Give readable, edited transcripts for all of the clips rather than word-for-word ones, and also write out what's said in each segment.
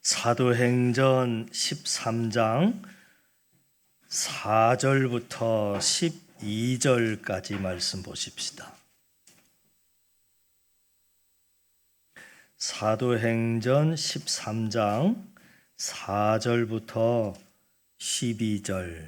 사도행전 13장 4절부터 12절까지 말씀 보십시다. 사도행전 13장 4절부터 12절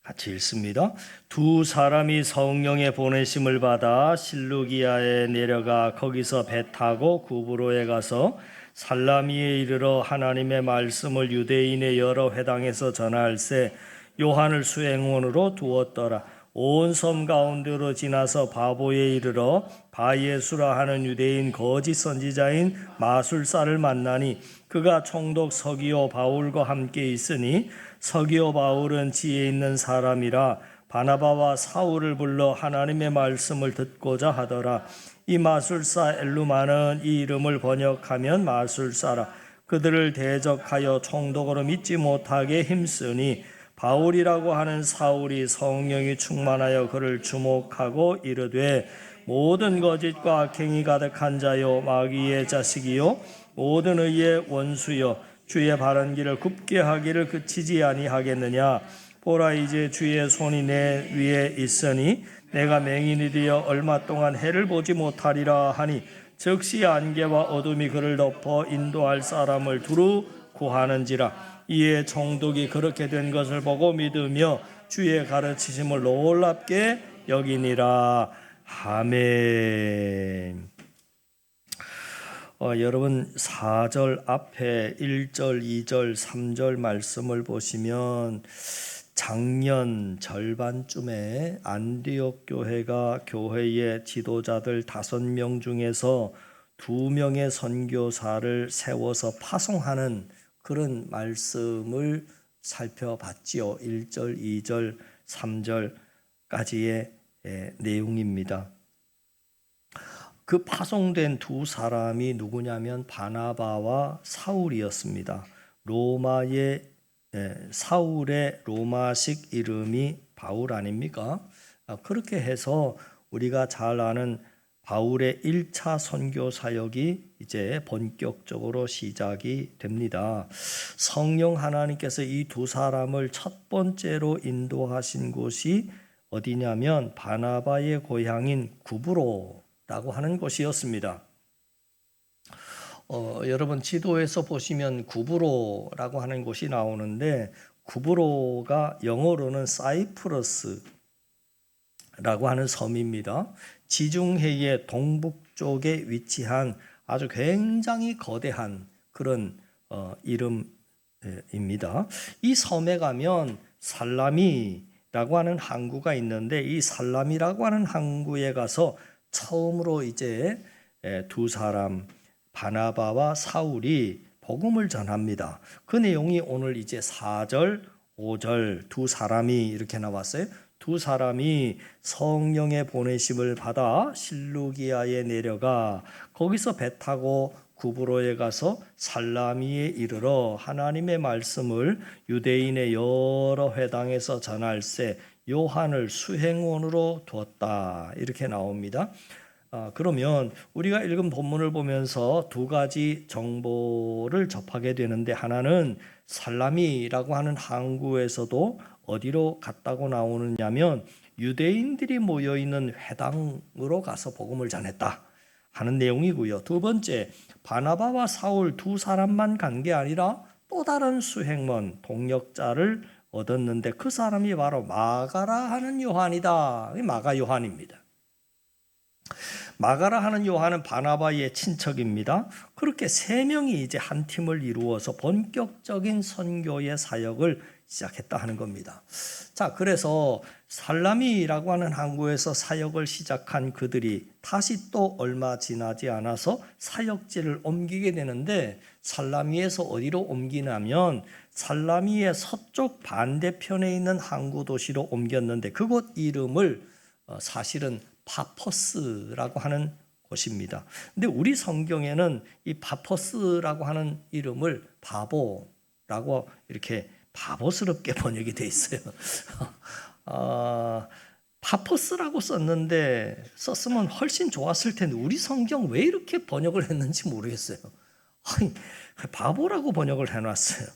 같이 읽습니다. 두 사람이 성령의 보내심을 받아 실루기아에 내려가 거기서 배 타고 구브로에 가서 살라미에 이르러 하나님의 말씀을 유대인의 여러 회당에서 전할세 요한을 수행원으로 두었더라. 온 섬 가운데로 지나서 바보에 이르러 바예수라 하는 유대인 거짓 선지자인 마술사를 만나니 그가 총독 서기오 바울과 함께 있으니 서기오 바울은 지혜 있는 사람이라 바나바와 사울을 불러 하나님의 말씀을 듣고자 하더라. 이 마술사 엘루마는 이 이름을 번역하면 마술사라. 그들을 대적하여 총독으로 믿지 못하게 힘쓰니 바울이라고 하는 사울이 성령이 충만하여 그를 주목하고 이르되 모든 거짓과 악행이 가득한 자요 마귀의 자식이요 모든 의의 원수요 주의 바른 길을 굽게 하기를 그치지 아니하겠느냐. 보라 이제 주의 손이 내 위에 있으니 내가 맹인이 되어 얼마 동안 해를 보지 못하리라 하니 즉시 안개와 어둠이 그를 덮어 인도할 사람을 두루 구하는지라. 이에 총독이 그렇게 된 것을 보고 믿으며 주의 가르치심을 놀랍게 여기니라. 아멘. 여러분 4절 앞에 1절, 2절, 3절 말씀을 보시면 작년 절반쯤에 안디옥 교회가 교회의 지도자들 5명 중에서 2명의 선교사를 세워서 파송하는 그런 말씀을 살펴봤지요. 1절, 2절, 3절까지의 내용입니다. 그 파송된 두 사람이 누구냐면 바나바와 사울이었습니다. 사울의 로마식 이름이 바울 아닙니까? 그렇게 해서 우리가 잘 아는 바울의 1차 선교 사역이 이제 본격적으로 시작이 됩니다. 성령 하나님께서 이 두 사람을 첫 번째로 인도하신 곳이 어디냐면 바나바의 고향인 구브로라고 하는 곳이었습니다. 여러분 지도에서 보시면 구브로라고 하는 곳이 나오는데 구브로가 영어로는 사이프러스라고 하는 섬입니다. 지중해의 동북쪽에 위치한 아주 굉장히 거대한 그런 이름입니다. 이 섬에 가면 살라미라고 하는 항구가 있는데 이 살라미라고 하는 항구에 가서 처음으로 이제 두 사람 바나바와 사울이 복음을 전합니다. 그 내용이 오늘 이제 4절, 5절 두 사람이 이렇게 나왔어요. 두 사람이 성령의 보내심을 받아 실루기아에 내려가 거기서 배 타고 구브로에 가서 살라미에 이르러 하나님의 말씀을 유대인의 여러 회당에서 전할세 요한을 수행원으로 두었다. 이렇게 나옵니다. 그러면 우리가 읽은 본문을 보면서 두 가지 정보를 접하게 되는데 하나는 살라미라고 하는 항구에서도 어디로 갔다고 나오느냐면 유대인들이 모여있는 회당으로 가서 복음을 전했다 하는 내용이고요. 두 번째, 바나바와 사울 두 사람만 간 게 아니라 또 다른 수행원, 동역자를 얻었는데 그 사람이 바로 마가라 하는 요한이다. 마가 요한입니다. 마가라 하는 요한은 바나바의 친척입니다. 그렇게 세 명이 이제 한 팀을 이루어서 본격적인 선교의 사역을 시작했다 하는 겁니다. 자, 그래서 살라미라고 하는 항구에서 사역을 시작한 그들이 다시 또 얼마 지나지 않아서 사역지를 옮기게 되는데 살라미에서 어디로 옮기냐면 살라미의 서쪽 반대편에 있는 항구 도시로 옮겼는데 그곳 이름을 사실은 파퍼스라고 하는 곳입니다. 근데 우리 성경에는 이 파퍼스라고 하는 이름을 바보라고 이렇게 바보스럽게 번역이 돼 있어요. 파퍼스라고 썼으면 훨씬 좋았을 텐데 우리 성경 왜 이렇게 번역을 했는지 모르겠어요. 아니, 바보라고 번역을 해놨어요.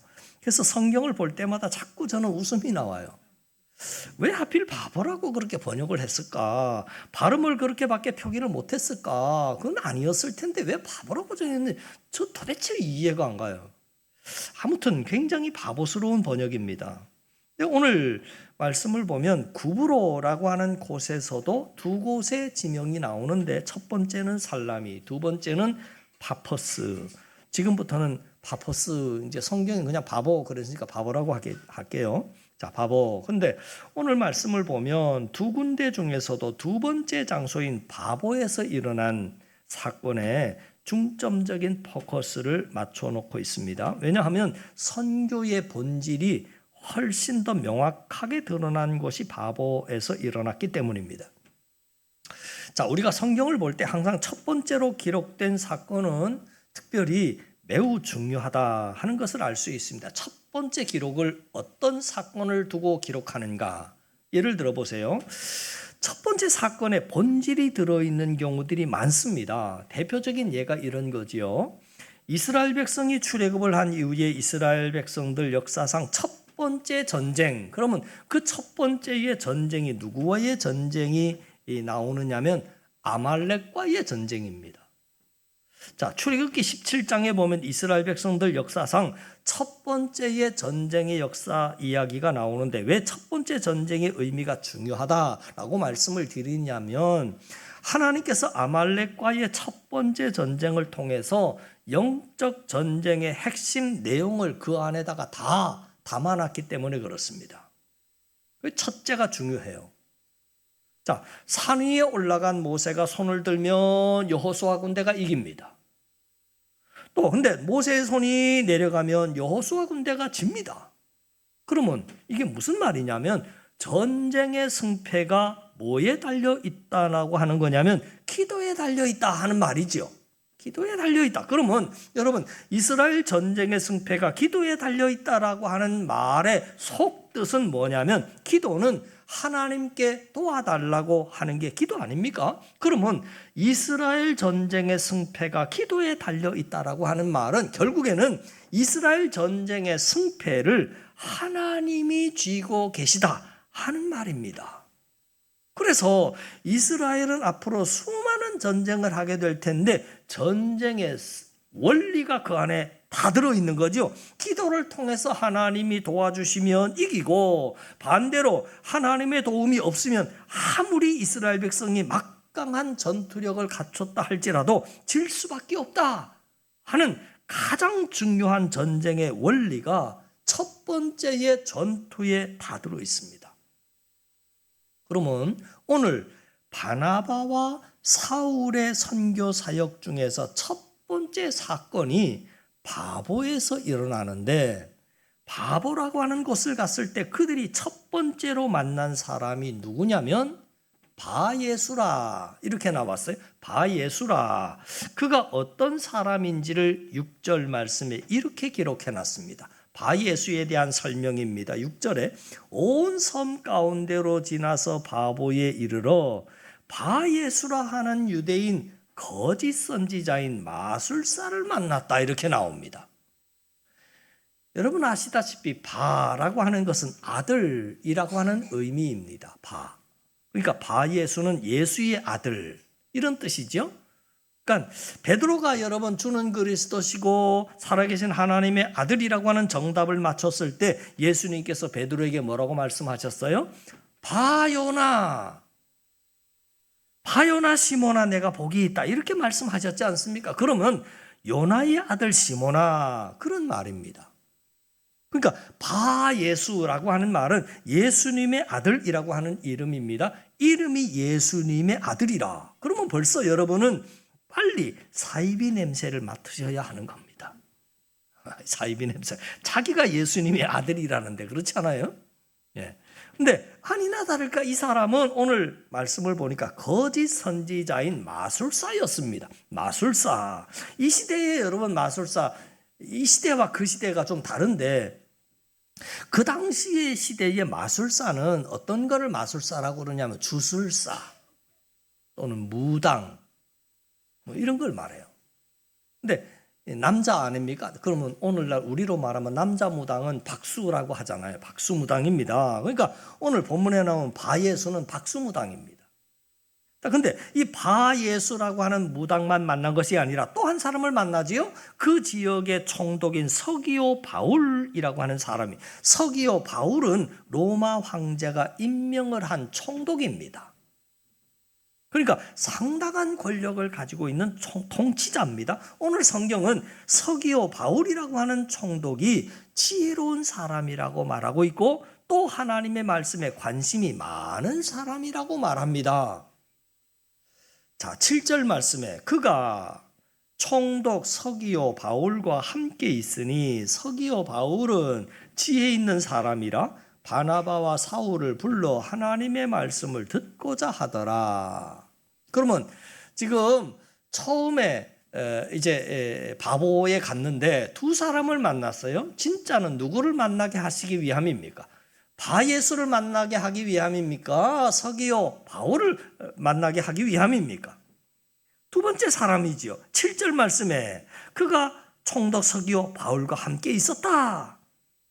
그래서 성경을 볼 때마다 자꾸 저는 웃음이 나와요. 왜 하필 바보라고 그렇게 번역을 했을까? 발음을 그렇게밖에 표기를 못했을까? 그건 아니었을 텐데 왜 바보라고 정했는지 저 도대체 이해가 안 가요. 아무튼 굉장히 바보스러운 번역입니다. 오늘 말씀을 보면 구브로라고 하는 곳에서도 두 곳의 지명이 나오는데 첫 번째는 살라미, 두 번째는 파퍼스. 지금부터는 파퍼스, 이제 성경은 그냥 바보 그랬으니까 바보라고 할게요. 자, 바보. 근데 오늘 말씀을 보면 두 군데 중에서도 두 번째 장소인 바보에서 일어난 사건에 중점적인 포커스를 맞춰놓고 있습니다. 왜냐하면 선교의 본질이 훨씬 더 명확하게 드러난 것이 바보에서 일어났기 때문입니다. 자, 우리가 성경을 볼 때 항상 첫 번째로 기록된 사건은 특별히 매우 중요하다 하는 것을 알 수 있습니다. 첫 번째 기록을 어떤 사건을 두고 기록하는가? 예를 들어 보세요. 첫 번째 사건에 본질이 들어있는 경우들이 많습니다. 대표적인 예가 이런 거지요. 이스라엘 백성이 출애굽을 한 이후에 이스라엘 백성들 역사상 첫 번째 전쟁, 그러면 그 첫 번째의 전쟁이 누구와의 전쟁이 나오느냐면 아말렉과의 전쟁입니다. 자, 출애굽기 17장에 보면 이스라엘 백성들 역사상 첫 번째의 전쟁의 역사 이야기가 나오는데 왜 첫 번째 전쟁의 의미가 중요하다라고 말씀을 드리냐면 하나님께서 아말렉과의 첫 번째 전쟁을 통해서 영적 전쟁의 핵심 내용을 그 안에다가 다 담아놨기 때문에 그렇습니다. 첫째가 중요해요. 자, 산 위에 올라간 모세가 손을 들면 여호수아 군대가 이깁니다. 또 근데 모세의 손이 내려가면 여호수아 군대가 집니다. 그러면 이게 무슨 말이냐면 전쟁의 승패가 뭐에 달려 있다라고 하는 거냐면 기도에 달려 있다 하는 말이죠. 기도에 달려 있다. 그러면 여러분 이스라엘 전쟁의 승패가 기도에 달려 있다라고 하는 말의 속뜻은 뭐냐면 기도는 하나님께 도와달라고 하는 게 기도 아닙니까? 그러면 이스라엘 전쟁의 승패가 기도에 달려 있다라고 하는 말은 결국에는 이스라엘 전쟁의 승패를 하나님이 쥐고 계시다 하는 말입니다. 그래서 이스라엘은 앞으로 수많은 전쟁을 하게 될 텐데 전쟁의 원리가 그 안에 다 들어있는 거죠. 기도를 통해서 하나님이 도와주시면 이기고 반대로 하나님의 도움이 없으면 아무리 이스라엘 백성이 막강한 전투력을 갖췄다 할지라도 질 수밖에 없다 하는 가장 중요한 전쟁의 원리가 첫 번째의 전투에 다 들어있습니다. 그러면 오늘 바나바와 사울의 선교 사역 중에서 첫 번째 사건이 바보에서 일어나는데 바보라고 하는 곳을 갔을 때 그들이 첫 번째로 만난 사람이 누구냐면 바예수라 이렇게 나왔어요. 바예수라. 그가 어떤 사람인지를 6절 말씀에 이렇게 기록해 놨습니다. 바예수에 대한 설명입니다. 6절에 온 섬 가운데로 지나서 바보에 이르러 바예수라 하는 유대인 거짓 선지자인 마술사를 만났다 이렇게 나옵니다. 여러분 아시다시피 바라고 하는 것은 아들이라고 하는 의미입니다. 바. 그러니까 바예수는 예수의 아들 이런 뜻이죠. 그러니까 베드로가 여러분 주는 그리스도시고 살아계신 하나님의 아들이라고 하는 정답을 맞췄을 때 예수님께서 베드로에게 뭐라고 말씀하셨어요? 바요나 시몬아 내가 복이 있다 이렇게 말씀하셨지 않습니까? 그러면 요나의 아들 시몬아 그런 말입니다. 그러니까 바예수라고 하는 말은 예수님의 아들이라고 하는 이름입니다. 이름이 예수님의 아들이라. 그러면 벌써 여러분은 빨리 사이비 냄새를 맡으셔야 하는 겁니다. 사이비 냄새. 자기가 예수님의 아들이라는데 그렇지 않아요? 예. 근데 아니나 다를까 이 사람은 오늘 말씀을 보니까 거짓 선지자인 마술사였습니다. 마술사. 이 시대에 여러분 마술사, 이 시대와 그 시대가 좀 다른데 그 당시의 시대의 마술사는 어떤 거를 마술사라고 그러냐면 주술사 또는 무당 뭐 이런 걸 말해요. 근데 남자 아닙니까? 그러면 오늘날 우리로 말하면 남자 무당은 박수라고 하잖아요. 박수무당입니다. 그러니까 오늘 본문에 나온 바예수는 박수무당입니다. 근데 이 바예수라고 하는 무당만 만난 것이 아니라 또 한 사람을 만나지요. 그 지역의 총독인 서기오 바울이라고 하는 사람이, 서기오 바울은 로마 황제가 임명을 한 총독입니다. 그러니까 상당한 권력을 가지고 있는 통치자입니다. 오늘 성경은 서기오 바울이라고 하는 총독이 지혜로운 사람이라고 말하고 있고 또 하나님의 말씀에 관심이 많은 사람이라고 말합니다. 자, 7절 말씀에 그가 총독 서기오 바울과 함께 있으니 서기오 바울은 지혜 있는 사람이라 바나바와 사울을 불러 하나님의 말씀을 듣고자 하더라. 그러면 지금 처음에 이제 바보에 갔는데 두 사람을 만났어요. 진짜는 누구를 만나게 하시기 위함입니까? 바예수를 만나게 하기 위함입니까? 서기오 바울을 만나게 하기 위함입니까? 두 번째 사람이지요. 7절 말씀에 그가 총독 서기오 바울과 함께 있었다.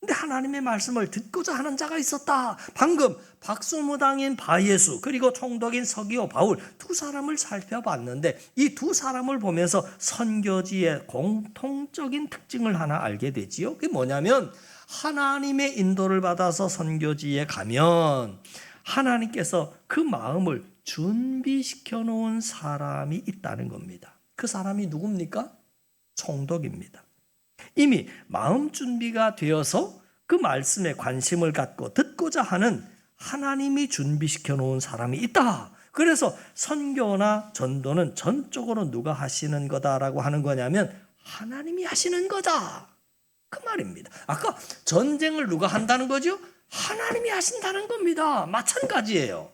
근데 하나님의 말씀을 듣고자 하는 자가 있었다. 방금 박수무당인 바예수 그리고 총독인 서기오 바울 두 사람을 살펴봤는데 이 두 사람을 보면서 선교지의 공통적인 특징을 하나 알게 되지요. 그게 뭐냐면 하나님의 인도를 받아서 선교지에 가면 하나님께서 그 마음을 준비시켜 놓은 사람이 있다는 겁니다. 그 사람이 누굽니까? 총독입니다. 이미 마음 준비가 되어서 그 말씀에 관심을 갖고 듣고자 하는 하나님이 준비시켜 놓은 사람이 있다. 그래서 선교나 전도는 전적으로 누가 하시는 거다라고 하는 거냐면 하나님이 하시는 거다. 그 말입니다. 아까 전쟁을 누가 한다는 거죠? 하나님이 하신다는 겁니다. 마찬가지예요.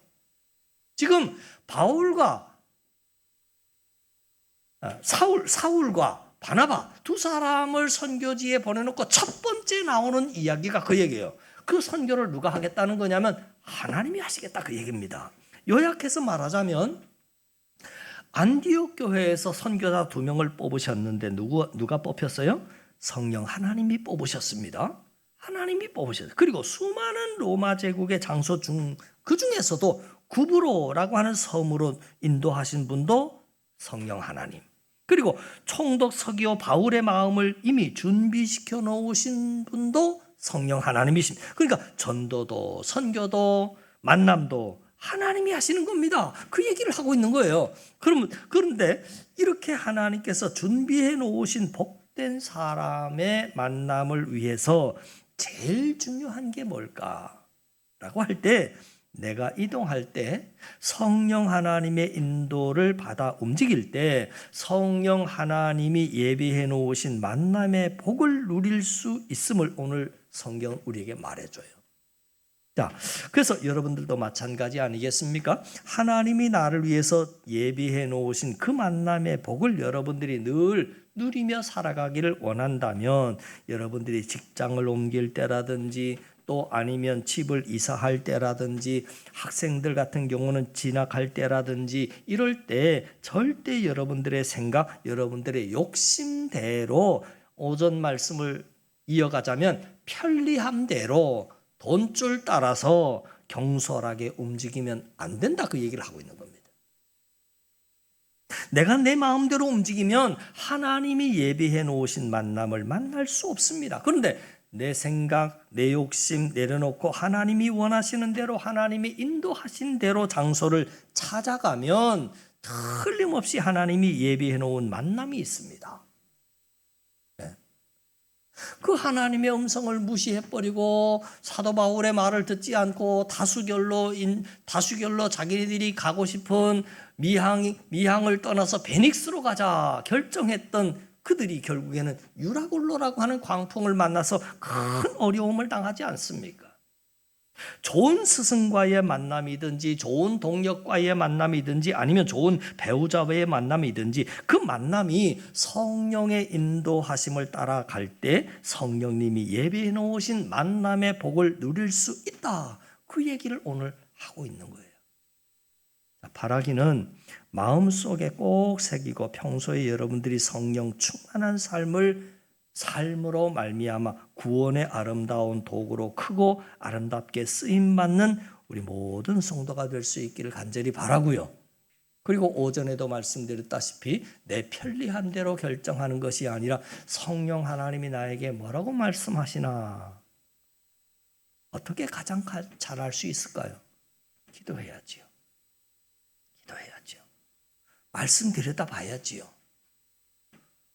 지금 바울과 사울과 바나바 두 사람을 선교지에 보내놓고 첫 번째 나오는 이야기가 그 얘기예요. 그 선교를 누가 하겠다는 거냐면 하나님이 하시겠다 그 얘기입니다. 요약해서 말하자면 안디옥 교회에서 선교사 2명을 뽑으셨는데 누가 뽑혔어요? 성령 하나님이 뽑으셨습니다. 하나님이 뽑으셨어요. 그리고 수많은 로마 제국의 장소 그 중에서도 구브로라고 하는 섬으로 인도하신 분도 성령 하나님. 그리고 총독 서기오 바울의 마음을 이미 준비시켜 놓으신 분도 성령 하나님이십니다. 그러니까 전도도 선교도 만남도 하나님이 하시는 겁니다. 그 얘기를 하고 있는 거예요. 그런데 이렇게 하나님께서 준비해 놓으신 복된 사람의 만남을 위해서 제일 중요한 게 뭘까라고 할 때 내가 이동할 때 성령 하나님의 인도를 받아 움직일 때 성령 하나님이 예비해 놓으신 만남의 복을 누릴 수 있음을 오늘 성경은 우리에게 말해줘요. 자, 그래서 여러분들도 마찬가지 아니겠습니까? 하나님이 나를 위해서 예비해 놓으신 그 만남의 복을 여러분들이 늘 누리며 살아가기를 원한다면 여러분들이 직장을 옮길 때라든지 또 아니면 집을 이사할 때라든지 학생들 같은 경우는 진학할 때라든지 이럴 때 절대 여러분들의 생각, 여러분들의 욕심대로 오전 말씀을 이어가자면 편리함대로 돈줄 따라서 경솔하게 움직이면 안 된다 그 얘기를 하고 있는 겁니다. 내가 내 마음대로 움직이면 하나님이 예비해 놓으신 만남을 만날 수 없습니다. 그런데 내 생각, 내 욕심 내려놓고 하나님이 원하시는 대로 하나님이 인도하신 대로 장소를 찾아가면 틀림없이 하나님이 예비해 놓은 만남이 있습니다. 그 하나님의 음성을 무시해버리고 사도 바울의 말을 듣지 않고 다수결로 자기들이 가고 싶은 미항을 떠나서 베닉스로 가자 결정했던 그들이 결국에는 유라굴로라고 하는 광풍을 만나서 큰 어려움을 당하지 않습니까? 좋은 스승과의 만남이든지 좋은 동역과의 만남이든지 아니면 좋은 배우자와의 만남이든지 그 만남이 성령의 인도하심을 따라갈 때 성령님이 예비해 놓으신 만남의 복을 누릴 수 있다. 그 얘기를 오늘 하고 있는 거예요. 바라기는 마음속에 꼭 새기고 평소에 여러분들이 성령 충만한 삶으로 말미암아 구원의 아름다운 도구로 크고 아름답게 쓰임받는 우리 모든 성도가 될 수 있기를 간절히 바라고요. 그리고 오전에도 말씀드렸다시피 내 편리한 대로 결정하는 것이 아니라 성령 하나님이 나에게 뭐라고 말씀하시나 어떻게 가장 잘할 수 있을까요? 기도해야지요. 말씀 들여다봐야지요.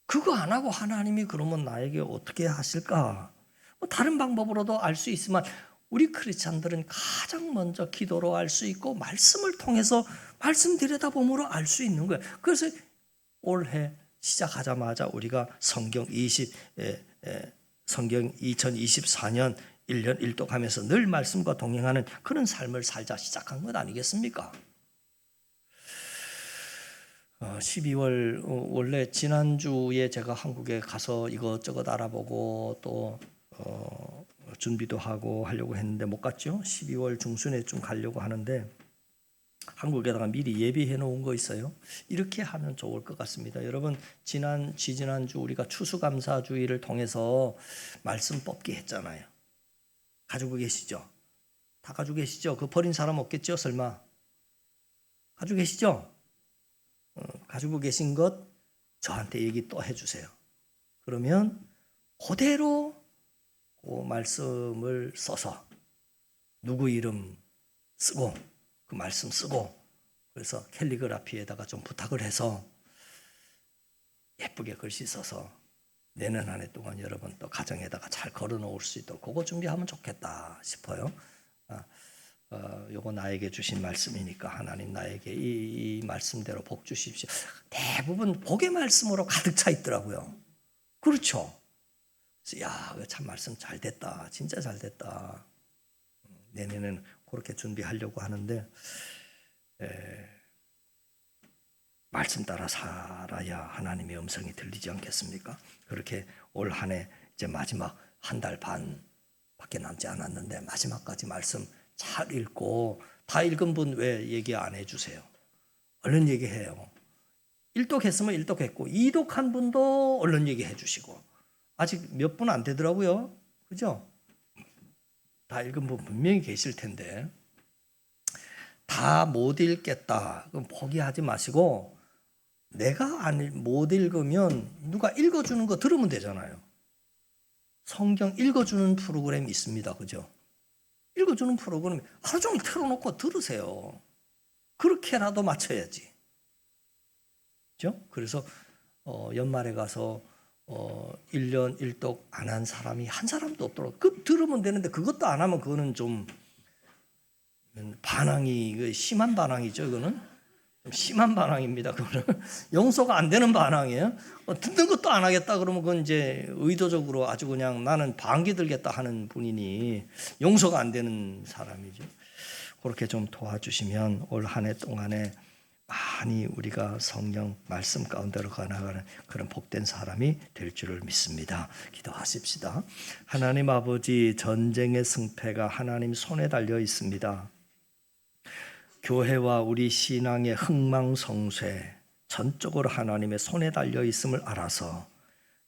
그거 안 하고 하나님이 그러면 나에게 어떻게 하실까? 다른 방법으로도 알 수 있지만 우리 크리스찬들은 가장 먼저 기도로 알 수 있고 말씀을 통해서 말씀 들여다봄으로 알 수 있는 거예요. 그래서 올해 시작하자마자 우리가 성경 2024년 1년 1독하면서 늘 말씀과 동행하는 그런 삶을 살자 시작한 것 아니겠습니까? 12월 원래 지난주에 제가 한국에 가서 이것저것 알아보고 또 준비도 하려고 했는데 못 갔죠. 12월 중순에 좀 가려고 하는데 한국에다가 미리 예비해 놓은 거 있어요. 이렇게 하면 좋을 것 같습니다. 여러분 지난주 우리가 추수감사주의를 통해서 말씀 뽑기 했잖아요. 가지고 계시죠? 다 가지고 계시죠? 그 버린 사람 없겠죠? 설마 가지고 계시죠? 가지고 계신 것 저한테 얘기 또 해주세요. 그러면 그대로 그 말씀을 써서 누구 이름 쓰고 그 말씀 쓰고 그래서 캘리그라피에다가 좀 부탁을 해서 예쁘게 글씨 써서 내년 한 해 동안 여러분 또 가정에다가 잘 걸어 놓을 수 있도록 그거 준비하면 좋겠다 싶어요. 요거 나에게 주신 말씀이니까 하나님 나에게 이 말씀대로 복 주십시오. 대부분 복의 말씀으로 가득 차 있더라고요. 그렇죠? 야, 참 말씀 잘 됐다. 진짜 잘 됐다. 내년에는 그렇게 준비하려고 하는데 말씀 따라 살아야 하나님의 음성이 들리지 않겠습니까? 그렇게 올 한 해 이제 마지막 한 달 반밖에 남지 않았는데 마지막까지 말씀 잘 읽고 다 읽은 분 왜 얘기 안 해주세요? 얼른 얘기해요. 1독 했으면 1독 했고 2독한 분도 얼른 얘기해 주시고 아직 몇 분 안 되더라고요. 그죠? 다 읽은 분 분명히 계실 텐데 다 못 읽겠다. 그럼 포기하지 마시고 내가 못 읽으면 누가 읽어주는 거 들으면 되잖아요. 성경 읽어주는 프로그램이 있습니다. 그죠? 읽어주는 프로그램 하루 종일 틀어놓고 들으세요. 그렇게라도 맞춰야지. 그죠? 그래서 연말에 가서 1년 1독 안 한 사람이 한 사람도 없도록 그 들으면 되는데 그것도 안 하면 그거는 좀 반항이 심한 반항이죠. 이거는 좀 심한 반항입니다. 그거는 용서가 안 되는 반항이에요. 듣는 것도 안 하겠다 그러면 그건 이제 의도적으로 아주 그냥 나는 반기 들겠다 하는 분이니 용서가 안 되는 사람이죠. 그렇게 좀 도와주시면 올 한 해 동안에 많이 우리가 성령 말씀 가운데로 가나가는 그런 복된 사람이 될 줄을 믿습니다. 기도하십시다. 하나님 아버지, 전쟁의 승패가 하나님 손에 달려 있습니다. 교회와 우리 신앙의 흥망성쇠 전적으로 하나님의 손에 달려 있음을 알아서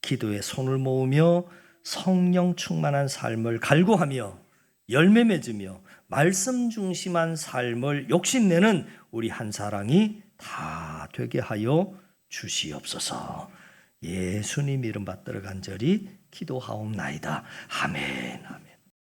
기도에 손을 모으며 성령 충만한 삶을 갈구하며 열매 맺으며 말씀 중심한 삶을 욕심내는 우리 한 사랑이 다 되게 하여 주시옵소서. 예수님 이름 받들어 간절히 기도하옵나이다. 아멘. 아멘.